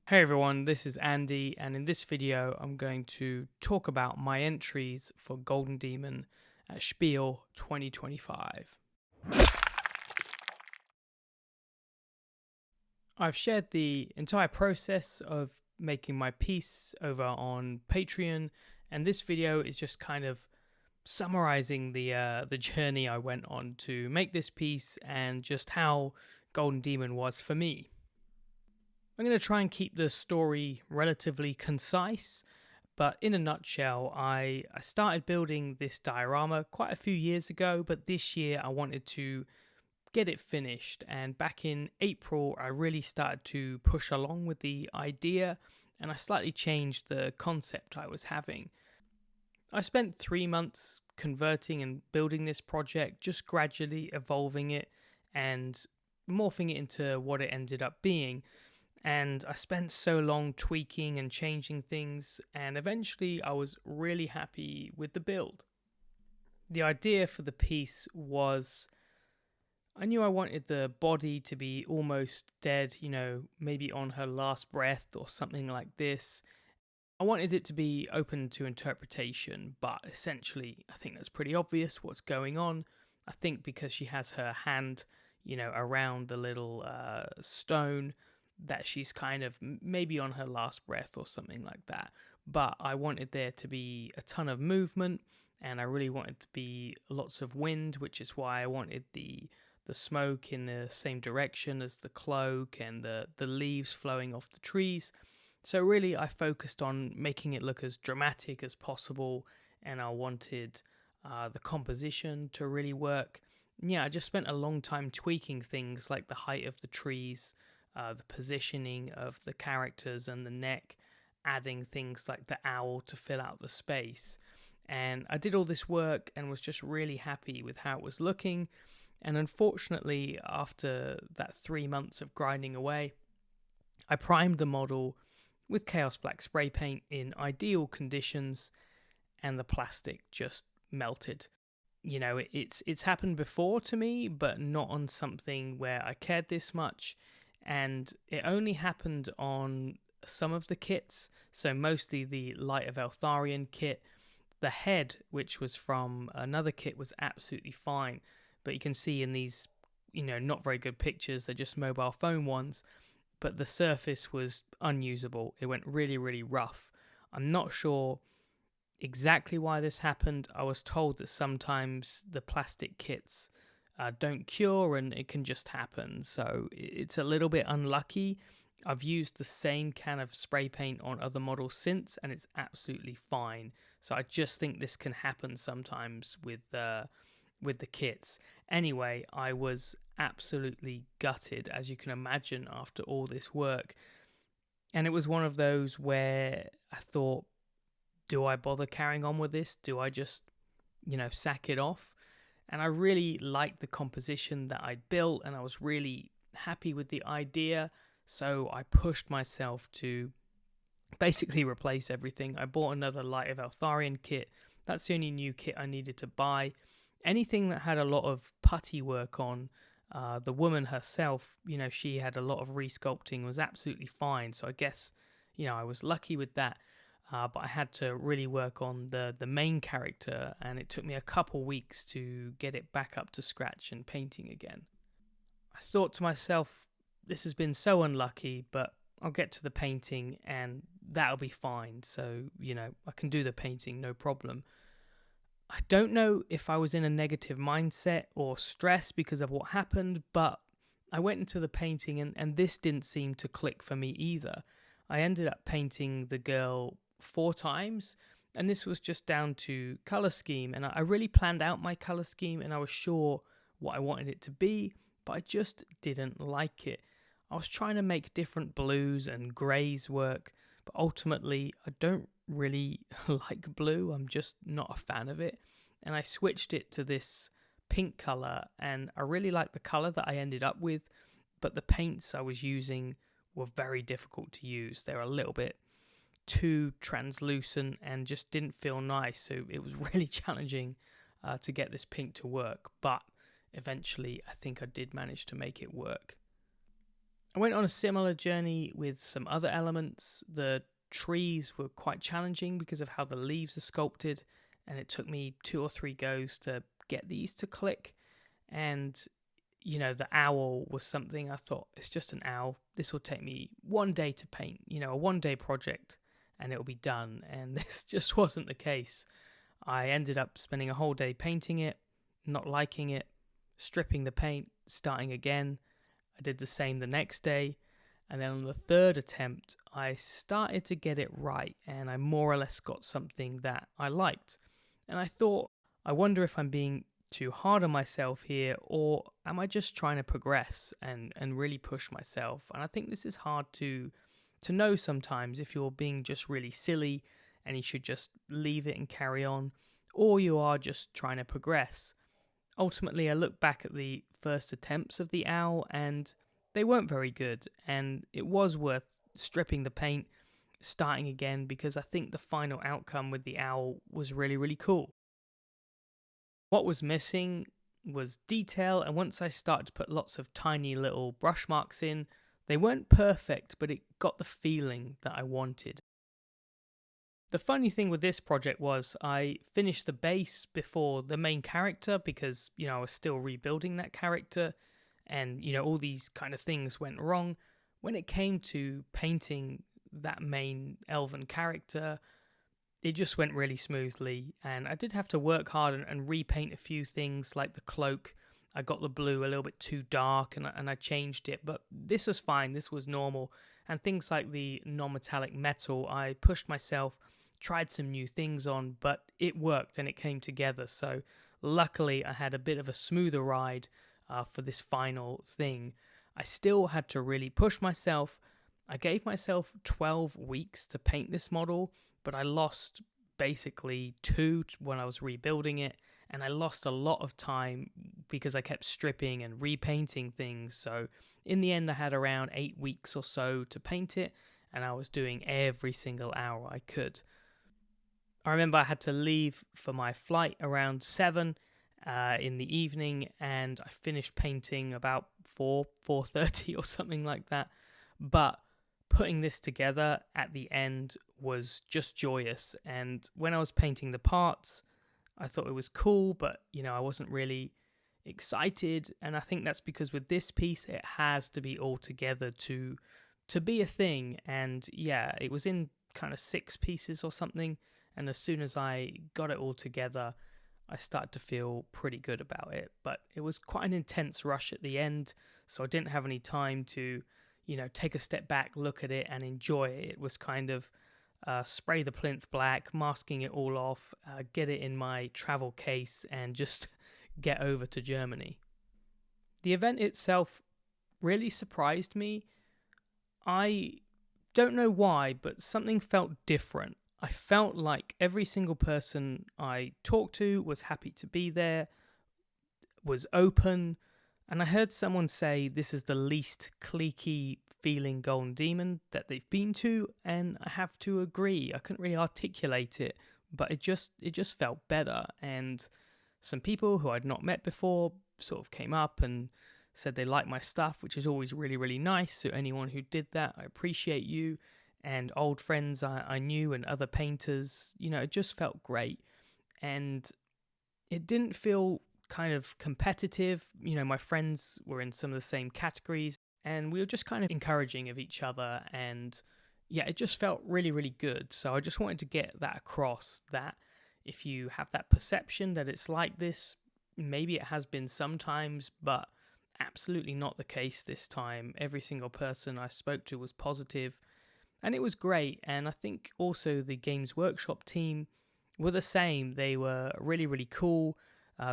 Hey everyone, this is Andy, and in this video I'm going to talk about my entries for Golden Demon at Spiel 2025. I've shared the entire process of making my piece over on Patreon, and this video is just kind of summarizing the journey I went on to make this piece and just how Golden Demon was for me. I'm going to try and keep the story relatively concise, but in a nutshell, I started building this diorama quite a few years ago, but this year I wanted to get it finished, and back in April I really started to push along with the idea, and I slightly changed the concept I was having. I spent 3 months converting and building this project, just gradually evolving it and morphing it into what it ended up being. And I spent so long tweaking and changing things, and eventually I was really happy with the build. The idea for the piece was, I knew I wanted the body to be almost dead, maybe on her last breath or something like this. I wanted it to be open to interpretation, but essentially I think that's pretty obvious what's going on. I think because she has her hand, around the little stone, that she's kind of maybe on her last breath or something like that. But I wanted there to be a ton of movement, and I really wanted to be lots of wind, which is why I wanted the smoke in the same direction as the cloak and the leaves flowing off the trees. So really I focused on making it look as dramatic as possible, and I wanted the composition to really work. Yeah, I just spent a long time tweaking things like the height of the trees, the positioning of the characters and the neck, adding things like the owl to fill out the space. And I did all this work and was just really happy with how it was looking. And unfortunately, after that 3 months of grinding away, I primed the model with Chaos Black spray paint in ideal conditions, and the plastic just melted. It's happened before to me, but not on something where I cared this much. And it only happened on some of the kits, so mostly the Light of Eltharion kit. The head, which was from another kit, was absolutely fine, but you can see in these, not very good pictures, they're just mobile phone ones, but the surface was unusable. It went really, really rough. I'm not sure exactly why this happened. I was told that sometimes the plastic kits don't cure and it can just happen, so it's a little bit unlucky. I've used the same can of spray paint on other models since, and it's absolutely fine. So I just think this can happen sometimes with the kits. Anyway, I was absolutely gutted, as you can imagine, after all this work, and it was one of those where I thought, do I bother carrying on with this? Do I just sack it off? And I really liked the composition that I'd built, and I was really happy with the idea. So I pushed myself to basically replace everything. I bought another Light of Eltharion kit. That's the only new kit I needed to buy. Anything that had a lot of putty work on, the woman herself, she had a lot of resculpting, was absolutely fine. So I guess, I was lucky with that. But I had to really work on the main character, and it took me a couple weeks to get it back up to scratch and painting again. I thought to myself, this has been so unlucky, but I'll get to the painting and that'll be fine. So, I can do the painting, no problem. I don't know if I was in a negative mindset or stress because of what happened, but I went into the painting and this didn't seem to click for me either. I ended up painting the girl 4 times, and this was just down to color scheme, and I really planned out my color scheme and I was sure what I wanted it to be, but I just didn't like it. I was trying to make different blues and greys work, but ultimately I don't really like blue. I'm just not a fan of it, and I switched it to this pink color, and I really like the color that I ended up with, but the paints I was using were very difficult to use. They're a little bit too translucent and just didn't feel nice, so it was really challenging to get this pink to work, but eventually I think I did manage to make it work. I went on a similar journey with some other elements. The trees were quite challenging because of how the leaves are sculpted, and it took me 2 or 3 goes to get these to click. And the owl was something I thought, it's just an owl. This will take me 1 day to paint, a 1-day project, and it'll be done. And this just wasn't the case. I ended up spending a whole day painting it, not liking it, stripping the paint, starting again. I did the same the next day. And then on the 3rd attempt, I started to get it right, and I more or less got something that I liked. And I thought, I wonder if I'm being too hard on myself here, or am I just trying to progress and really push myself? And I think this is hard to know sometimes, if you're being just really silly and you should just leave it and carry on, or you are just trying to progress. Ultimately, I look back at the first attempts of the owl and they weren't very good, and it was worth stripping the paint, starting again, because I think the final outcome with the owl was really, really cool. What was missing was detail, and once I started to put lots of tiny little brush marks in, they weren't perfect, but it got the feeling that I wanted. The funny thing with this project was I finished the base before the main character because, I was still rebuilding that character, and, all these kind of things went wrong. When it came to painting that main elven character, it just went really smoothly, and I did have to work hard and repaint a few things like the cloak. I got the blue a little bit too dark and I changed it, but this was fine, this was normal. And things like the non-metallic metal, I pushed myself, tried some new things on, but it worked and it came together. So luckily I had a bit of a smoother ride for this final thing. I still had to really push myself. I gave myself 12 weeks to paint this model, but I lost basically 2 when I was rebuilding it, and I lost a lot of time because I kept stripping and repainting things. So in the end I had around 8 weeks or so to paint it, and I was doing every single hour I could. I remember I had to leave for my flight around 7 in the evening, and I finished painting about 4:30 or something like that. But putting this together at the end was just joyous, and when I was painting the parts, I thought it was cool, but I wasn't really excited. And I think that's because with this piece it has to be all together to be a thing. And yeah, it was in kind of 6 pieces or something, and as soon as I got it all together, I started to feel pretty good about it. But it was quite an intense rush at the end, so I didn't have any time to take a step back, look at it and enjoy it. It was kind of spray the plinth black, masking it all off, get it in my travel case and just get over to Germany. The event itself really surprised me. I don't know why, but something felt different. I felt like every single person I talked to was happy to be there, was open, and I heard someone say this is the least cliquey feeling Golden Demon that they've been to, and I have to agree. I couldn't really articulate it, but it just felt better. And some people who I'd not met before sort of came up and said they liked my stuff, which is always really, really nice. So anyone who did that, I appreciate you. And old friends I knew and other painters, it just felt great. And it didn't feel kind of competitive. My friends were in some of the same categories, and we were just kind of encouraging of each other. And yeah, it just felt really, really good. So I just wanted to get that across, that if you have that perception that it's like this, maybe it has been sometimes, but absolutely not the case this time. Every single person I spoke to was positive, and it was great. And I think also the Games Workshop team were the same. They were really, really cool.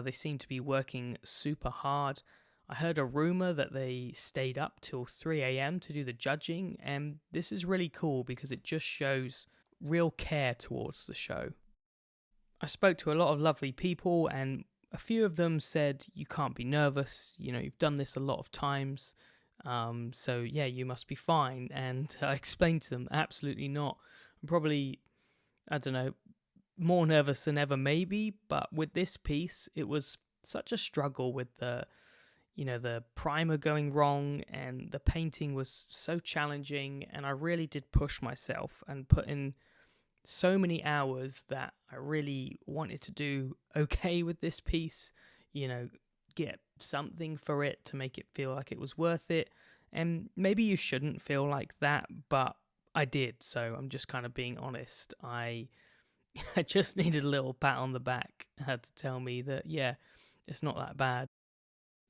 They seemed to be working super hard. I heard a rumor that they stayed up till 3 a.m. to do the judging, and this is really cool because it just shows real care towards the show. I spoke to a lot of lovely people, and a few of them said, you can't be nervous, you've done this a lot of times, so yeah, you must be fine. And I explained to them, absolutely not. I'm probably, more nervous than ever maybe, but with this piece, it was such a struggle with the the primer going wrong, and the painting was so challenging, and I really did push myself and put in so many hours that I really wanted to do okay with this piece, get something for it to make it feel like it was worth it. And maybe you shouldn't feel like that, but I did, so I'm just kind of being honest. I just needed a little pat on the back to tell me that, yeah, it's not that bad.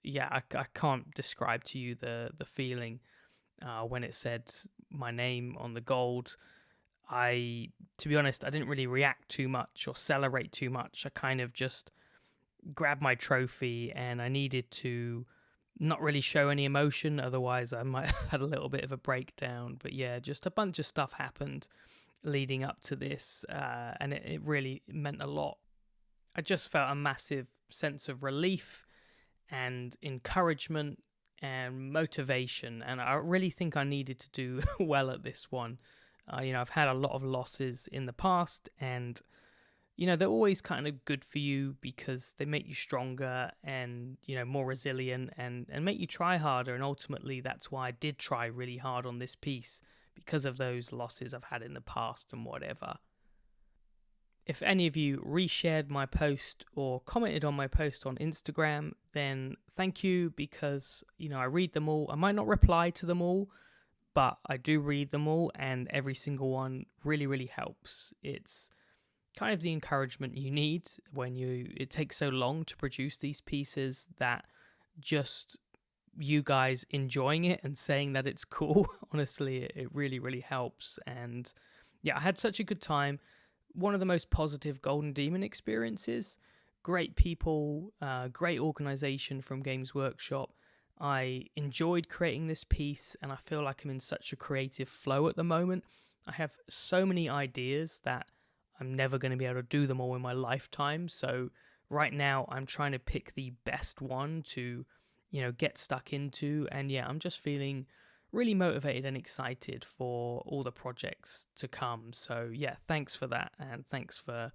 Yeah, I can't describe to you the feeling when it said my name on the gold. To be honest, I didn't really react too much or celebrate too much. I kind of just grabbed my trophy, and I needed to not really show any emotion, otherwise I might have had a little bit of a breakdown. But yeah, just a bunch of stuff happened leading up to this, and it really meant a lot. I just felt a massive sense of relief and encouragement and motivation, and I really think I needed to do well at this one. I've had a lot of losses in the past, and they're always kind of good for you because they make you stronger and more resilient, and make you try harder. And ultimately that's why I did try really hard on this piece, because of those losses I've had in the past and whatever. If any of you reshared my post or commented on my post on Instagram, then thank you, because I read them all. I might not reply to them all, but I do read them all, and every single one really, really helps. It's kind of the encouragement you need when it takes so long to produce these pieces, that just you guys enjoying it and saying that it's cool, honestly, it really, really helps. And yeah, I had such a good time. One of the most positive Golden Demon experiences. Great people, great organization from Games Workshop. I enjoyed creating this piece, and I feel like I'm in such a creative flow at the moment. I have so many ideas that I'm never going to be able to do them all in my lifetime. So right now I'm trying to pick the best one to, get stuck into. And yeah, I'm just feeling really motivated and excited for all the projects to come. So yeah, thanks for that, and thanks for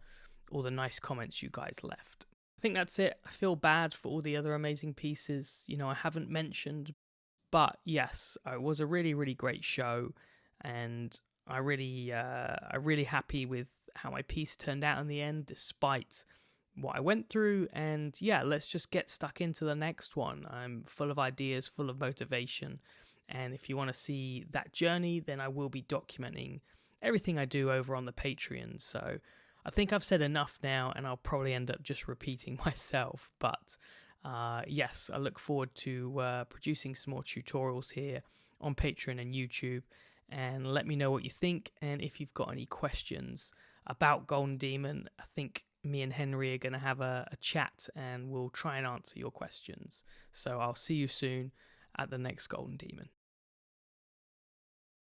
all the nice comments you guys left. I think that's it. I feel bad for all the other amazing pieces I haven't mentioned, but yes, it was a really, really great show, and I'm really happy with how my piece turned out in the end, despite what I went through. And yeah, let's just get stuck into the next one. I'm full of ideas, full of motivation. And if you want to see that journey, then I will be documenting everything I do over on the Patreon. So I think I've said enough now, and I'll probably end up just repeating myself. But yes, I look forward to producing some more tutorials here on Patreon and YouTube. And let me know what you think. And if you've got any questions about Golden Demon, I think me and Henry are going to have a chat, and we'll try and answer your questions. So I'll see you soon at the next Golden Demon.